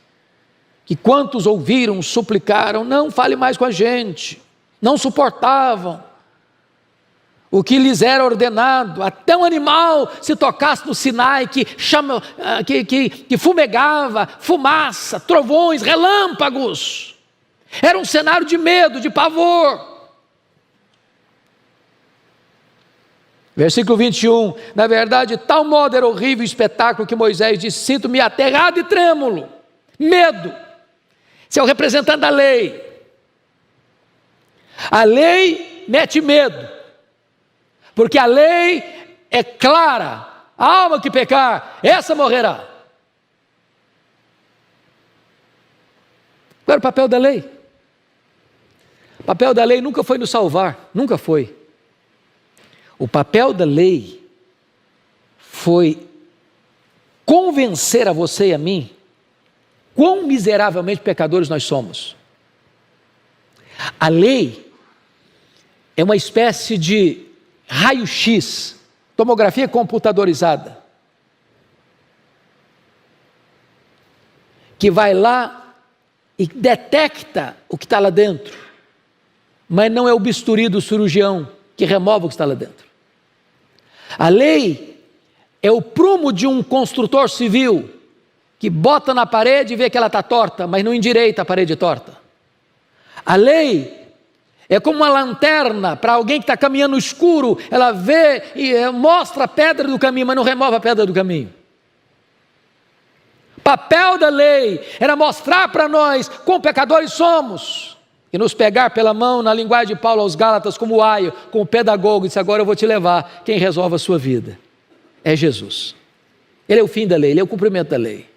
S2: que quantos ouviram suplicaram: não fale mais com a gente, não suportavam o que lhes era ordenado. Até um animal se tocasse no Sinai, que fumegava, fumaça, trovões, relâmpagos. Era um cenário de medo, de pavor. Versículo 21, na verdade, tal modo era horrível o espetáculo que Moisés disse: sinto-me aterrado e trêmulo. Medo. Esse é o representante da lei. A lei mete medo, porque a lei é clara: a alma que pecar, essa morrerá. Qual era o papel da lei? O papel da lei nunca foi nos salvar, nunca foi. O papel da lei foi convencer a você e a mim quão miseravelmente pecadores nós somos. A lei é uma espécie de raio-x, tomografia computadorizada, que vai lá e detecta o que está lá dentro, mas não é o bisturi do cirurgião que remove o que está lá dentro. A lei é o prumo de um construtor civil que bota na parede e vê que ela está torta, mas não endireita a parede torta. A lei é como uma lanterna para alguém que está caminhando no escuro, ela vê e mostra a pedra do caminho, mas não remove a pedra do caminho. O papel da lei era mostrar para nós quão pecadores somos, e nos pegar pela mão, na linguagem de Paulo aos Gálatas, como o aio, como o pedagogo, e disse: agora eu vou te levar, quem resolve a sua vida é Jesus. Ele é o fim da lei, ele é o cumprimento da lei.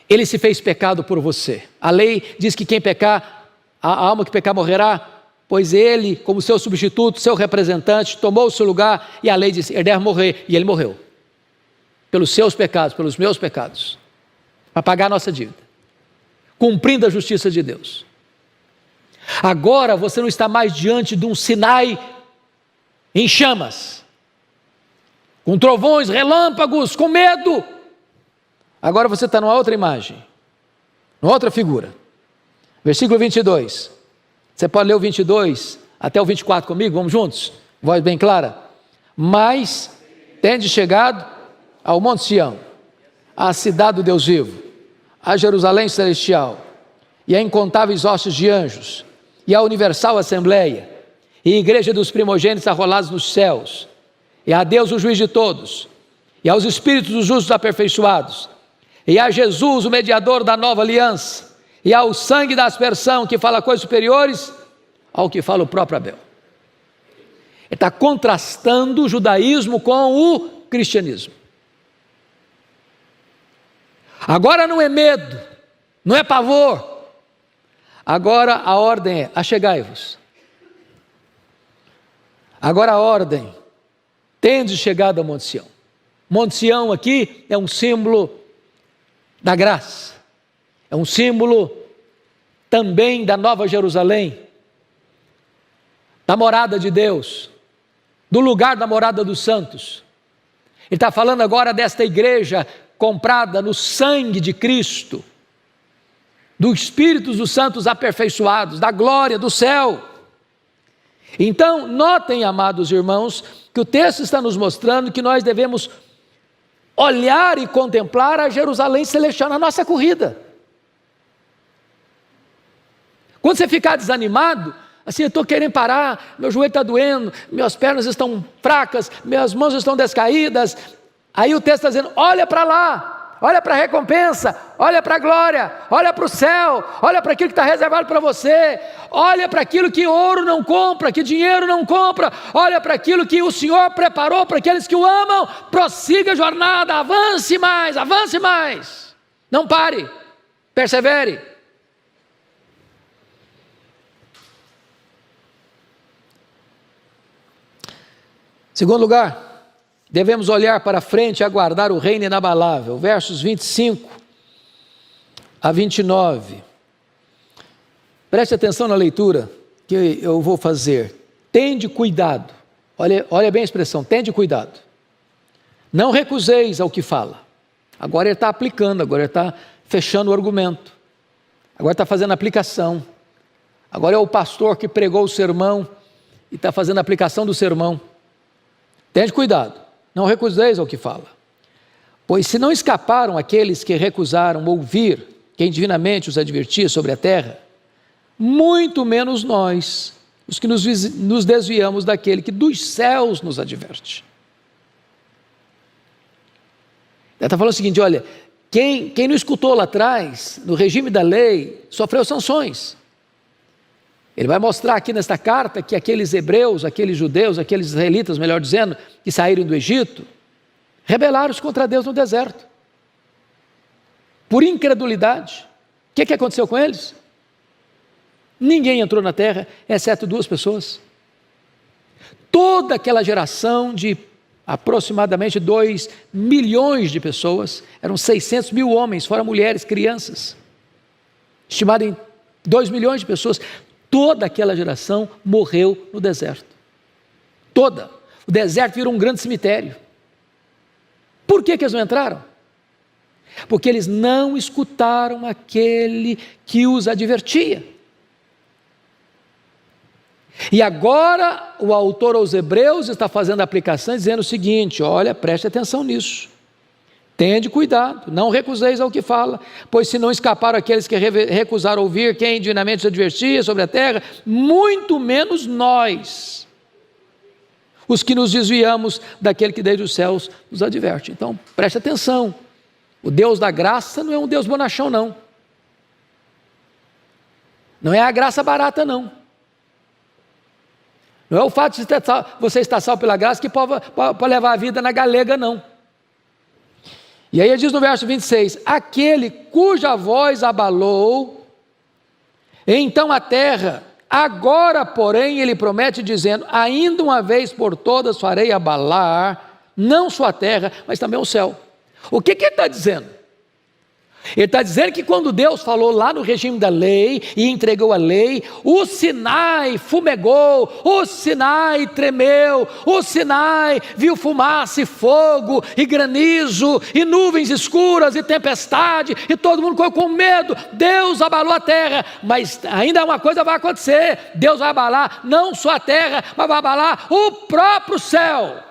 S2: Ele se fez pecado por você. A lei diz que quem pecar, a alma que pecar morrerá, pois ele, como seu substituto, seu representante, tomou o seu lugar, e a lei disse: ele deve morrer, e ele morreu. Pelos seus pecados, pelos meus pecados. para pagar a nossa dívida, cumprindo a justiça de Deus. Agora você não está mais diante de um Sinai em chamas, com trovões, relâmpagos, com medo. Agora você está numa outra imagem, numa outra figura. Versículo 22. Você pode ler o 22 até o 24 comigo? Vamos juntos? Voz bem clara. Mas tendes chegado ao Monte Sião, à cidade do Deus vivo, a Jerusalém celestial, e a incontáveis hostes de anjos, e a universal assembleia, e a igreja dos primogênitos arrolados nos céus, e a Deus o juiz de todos, e aos espíritos dos justos aperfeiçoados, e a Jesus o mediador da nova aliança, e ao sangue da aspersão que fala coisas superiores ao que fala o próprio Abel. Ele está contrastando o judaísmo com o cristianismo. Agora não é medo, não é pavor. Agora a ordem é: achegai-vos. Agora a ordem: tendes chegado ao Monte Sião. Monte Sião aqui é um símbolo da graça, é um símbolo também da Nova Jerusalém, da morada de Deus, do lugar da morada dos santos. Ele está falando agora desta igreja comprada no sangue de Cristo, dos Espíritos dos santos aperfeiçoados, da glória do céu. Então, notem, amados irmãos, que o texto está nos mostrando que nós devemos olhar e contemplar a Jerusalém celestial na nossa corrida. Quando você ficar desanimado, assim, eu estou querendo parar, meu joelho está doendo, minhas pernas estão fracas, minhas mãos estão descaídas, aí o texto está dizendo: olha para lá, olha para a recompensa, olha para a glória, olha para o céu, olha para aquilo que está reservado para você, olha para aquilo que ouro não compra, que dinheiro não compra, olha para aquilo que o Senhor preparou para aqueles que o amam. Prossiga a jornada, avance mais, não pare, persevere. Segundo lugar, devemos olhar para frente e aguardar o reino inabalável. Versos 25 a 29. Preste atenção na leitura que eu vou fazer. Tende cuidado. Olha bem a expressão, tende cuidado. Não recuseis ao que fala. Agora ele está aplicando, agora ele está fechando o argumento. Agora está fazendo a aplicação. Agora é o pastor que pregou o sermão e está fazendo a aplicação do sermão. Tende cuidado, não recuseis ao que fala. Pois se não escaparam aqueles que recusaram ouvir quem divinamente os advertia sobre a terra, muito menos nós, os que nos desviamos daquele que dos céus nos adverte. Ele está falando o seguinte: olha, quem não escutou lá atrás, no regime da lei, sofreu sanções. Ele vai mostrar aqui nesta carta que aqueles hebreus, aqueles judeus, aqueles israelitas, melhor dizendo, que saíram do Egito, rebelaram-se contra Deus no deserto, por incredulidade. O que aconteceu com eles? Ninguém entrou na terra, exceto 2 pessoas. Toda aquela geração de aproximadamente 2 milhões de pessoas, eram 600 mil homens, fora mulheres, crianças, estimado em 2 milhões de pessoas. Toda aquela geração morreu no deserto. Toda. O deserto virou um grande cemitério. Por que eles não entraram? Porque eles não escutaram aquele que os advertia. E agora o autor aos Hebreus está fazendo a aplicação dizendo o seguinte: olha, preste atenção nisso. Tende cuidado, não recuseis ao que fala, pois se não escaparam aqueles que recusaram ouvir quem divinamente os advertia sobre a terra, muito menos nós, os que nos desviamos daquele que desde os céus nos adverte. Então, preste atenção, o Deus da graça não é um Deus bonachão, não. Não é a graça barata, não. Não é o fato de você estar salvo pela graça que pode levar a vida na galega, não. E aí ele diz no verso 26, aquele cuja voz abalou, então a terra, agora porém ele promete dizendo, ainda uma vez por todas farei abalar, não só a terra, mas também o céu. O que ele está dizendo? Ele está dizendo que quando Deus falou lá no regime da lei e entregou a lei, o Sinai fumegou, o Sinai tremeu, o Sinai viu fumaça e fogo e granizo e nuvens escuras e tempestade e todo mundo ficou com medo. Deus abalou a terra, mas ainda uma coisa vai acontecer: Deus vai abalar não só a terra, mas vai abalar o próprio céu.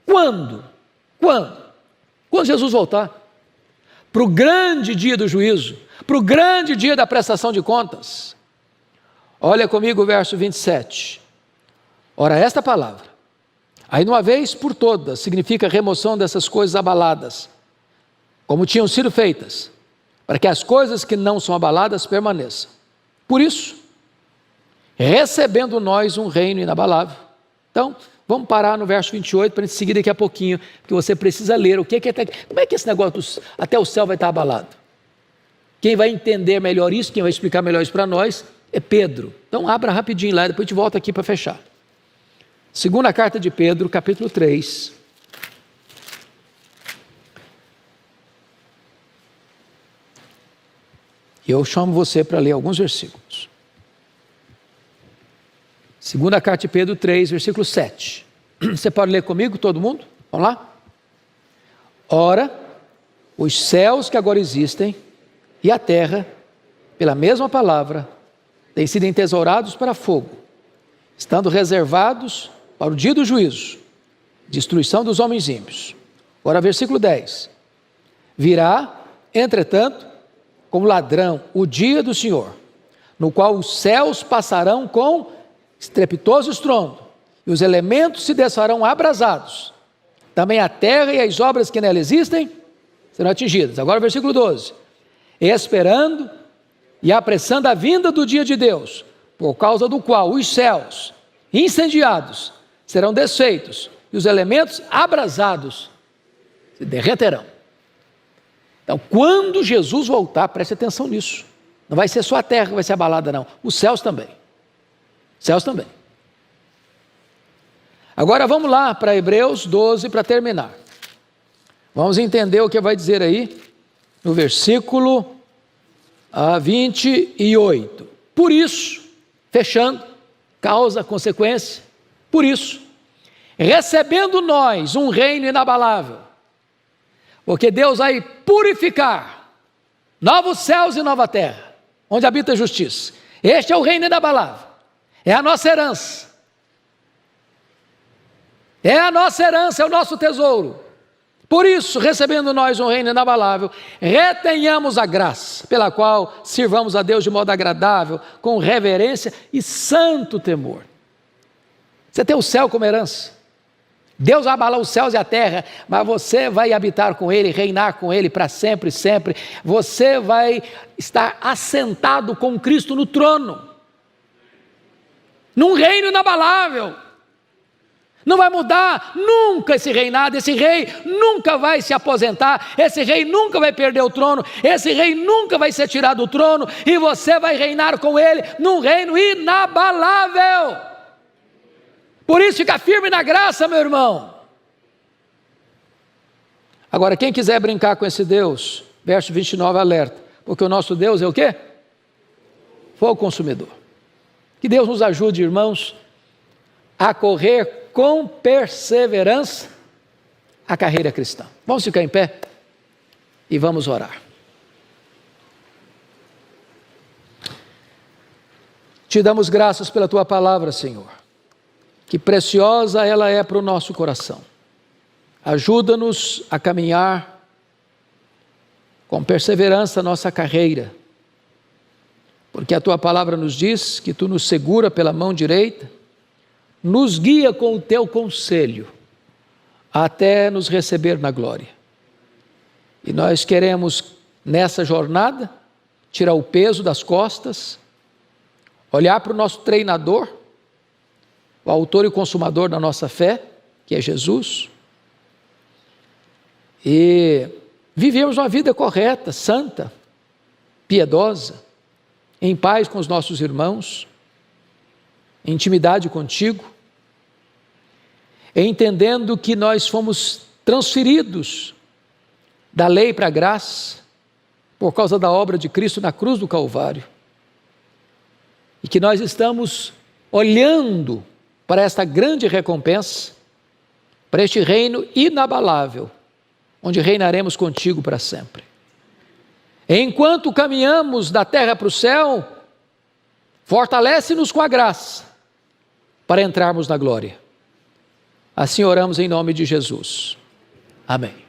S2: Quando? Quando Jesus voltar para o grande dia do juízo, para o grande dia da prestação de contas. Olha comigo o verso 27. Ora, esta palavra, aí de uma vez por todas, significa remoção dessas coisas abaladas, como tinham sido feitas, para que as coisas que não são abaladas permaneçam. Por isso, recebendo nós um reino inabalável. Então, vamos parar no verso 28 para a gente seguir daqui a pouquinho, porque você precisa ler como é que esse negócio até o céu vai estar abalado. Quem vai entender melhor isso, quem vai explicar melhor isso para nós, é Pedro. Então abra rapidinho lá, depois a gente volta aqui para fechar. Segunda carta de Pedro, capítulo 3. E eu chamo você para ler alguns versículos. Segunda carta de Pedro 3, versículo 7. Você pode ler comigo, todo mundo? Vamos lá? Ora, os céus que agora existem e a terra, pela mesma palavra, têm sido entesourados para fogo, estando reservados para o dia do juízo, destruição dos homens ímpios. Ora, versículo 10. Virá, entretanto, como ladrão, o dia do Senhor, no qual os céus passarão com estrepitoso estrondo, e os elementos se desfarão abrasados. Também a terra e as obras que nela existem serão atingidas. Agora o versículo 12. Esperando e apressando a vinda do dia de Deus, por causa do qual os céus incendiados serão desfeitos, e os elementos abrasados se derreterão. Então, quando Jesus voltar, preste atenção nisso. Não vai ser só a terra que vai ser abalada, não. Os céus também. Céus também. Agora vamos lá para Hebreus 12 para terminar. Vamos entender o que vai dizer aí no versículo 28. Por isso, fechando, causa, consequência, por isso, recebendo nós um reino inabalável, porque Deus vai purificar novos céus e nova terra, onde habita a justiça. Este é o reino inabalável. É a nossa herança. É a nossa herança, é o nosso tesouro. Por isso, recebendo nós um reino inabalável, retenhamos a graça, pela qual sirvamos a Deus de modo agradável, com reverência e santo temor. Você tem o céu como herança. Deus vai abalar os céus e a terra, mas você vai habitar com Ele, reinar com Ele para sempre e sempre. Você vai estar assentado com Cristo no trono, num reino inabalável. Não vai mudar nunca esse reinado, esse rei nunca vai se aposentar, esse rei nunca vai perder o trono, esse rei nunca vai ser tirado do trono, e você vai reinar com ele num reino inabalável. Por isso fica firme na graça, meu irmão. Agora, quem quiser brincar com esse Deus, verso 29 alerta, porque o nosso Deus é o quê? Fogo consumidor. Que Deus nos ajude, irmãos, a correr com perseverança a carreira cristã. Vamos ficar em pé e vamos orar. Te damos graças pela Tua palavra, Senhor, que preciosa ela é para o nosso coração. Ajuda-nos a caminhar com perseverança a nossa carreira, porque a Tua palavra nos diz que Tu nos segura pela mão direita, nos guia com o Teu conselho, até nos receber na glória. E nós queremos, nessa jornada, tirar o peso das costas, olhar para o nosso treinador, o autor e consumador da nossa fé, que é Jesus, e vivemos uma vida correta, santa, piedosa, em paz com os nossos irmãos, em intimidade contigo, entendendo que nós fomos transferidos da lei para a graça, por causa da obra de Cristo na cruz do Calvário. E que nós estamos olhando para esta grande recompensa, para este reino inabalável, onde reinaremos contigo para sempre. Enquanto caminhamos da terra para o céu, fortalece-nos com a graça para entrarmos na glória. Assim oramos em nome de Jesus. Amém.